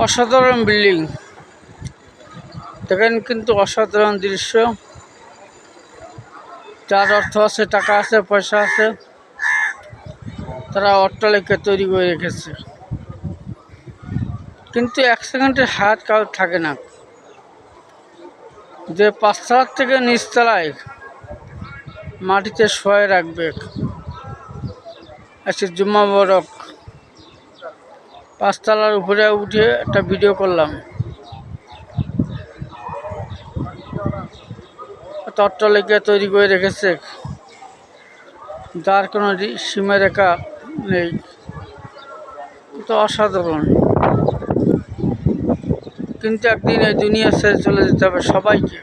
অসাধারণ বিল্ডিং দেখেন, কিন্তু অসাধারণ দৃশ্য। যার অর্থ আছে, টাকা আছে, পয়সা আছে, তারা অট্টালিকা তৈরি করে রেখেছে। কিন্তু এক সেকেন্ডের হায়াত কারোর থাকে না। যে 5 তলার থেকে নিচতলায় মাটিতে শোয়ে রাখবে। আজকে জুম্মা মোবারক, 5 তলার উপরে উঠে একটা ভিডিও করলাম। অট্টালিকা তৈরি করে রেখেছে, যার কোনো সীমারেখা নেই। তো অসাধারণ। কিন্তু একদিন এই দুনিয়া ছেড়ে চলে যেতে হবে সবাইকে।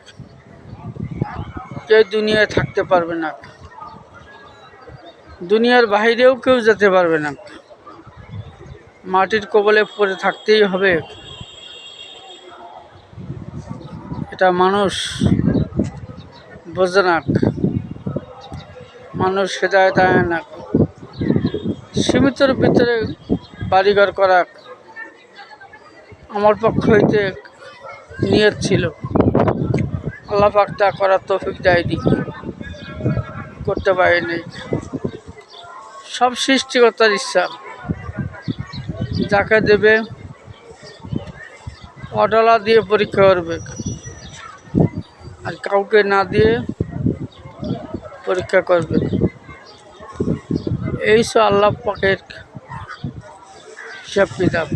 কেউ দুনিয়ায় থাকতে পারবে না, দুনিয়ার বাইরেও কেউ যেতে পারবে না। মাটির কবলে পড়ে থাকতেই হবে। এটা মানুষ বোঝে না, মানুষ হেদায়েত আনে না। সীমিতর ভিতরে বাড়িঘর করা আমার পক্ষ হইতে নিয়ত ছিল। আল্লাহ পাক তা করার তৌফিক দেয়নি, করতে পারিনি। সব সৃষ্টিকর্তার ইচ্ছা, যাকে দেবে অডলা দিয়ে পরীক্ষা করবে, আর কাউকে না দিয়ে পরীক্ষা করবে। এই সব আল্লাহ পাকের হিসাব কিতাব।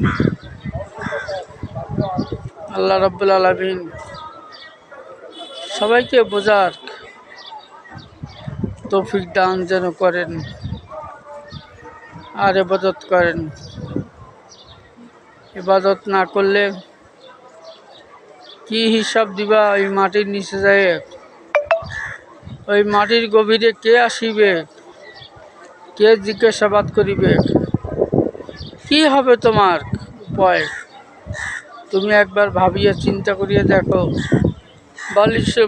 আল্লাহ রাব্বুল আলামিন সবাইকে বোঝার তৌফিক দান যেন করেন আর ইবাদত করেন। ইবাদত না করলে কি হিসাব দিবা? ওই মাটির নিচে যায়, ওই মাটির গভীরে কে আসিবে? কে জিজ্ঞাসাবাদ করিবে? কি হবে তোমার উপায়? তুমি একবার ভাবিয়ে চিন্তা করিয়ে দেখো। বালিশে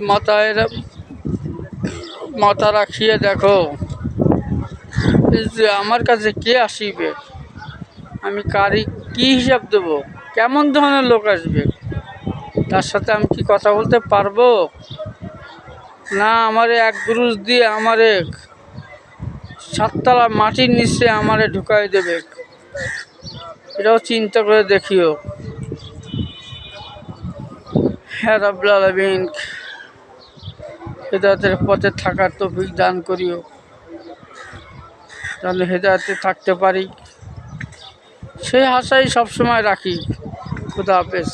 মাথা রাখিয়ে দেখো যে আমার কাছে কে আসিবে, আমি কারি কি হিসাব দেব? কেমন ধরনের লোক আসবে? তার সাথে আমি কি কথা বলতে পারবো? না আমারে এক গুরুজ দিয়ে আমারে 7 তলা মাটির নিচে আমারে ঢুকাই দেবে? এটাও চিন্তা করে দেখিও। হ্যাঁ রাব্বুল আলামিন হেদায়েতের পথে থাকার তৌফিক দান করিও, তাহলে হেদায়েতে থাকতে পারি। সেই আশাই সবসময় রাখি। খুদা হাফেজ।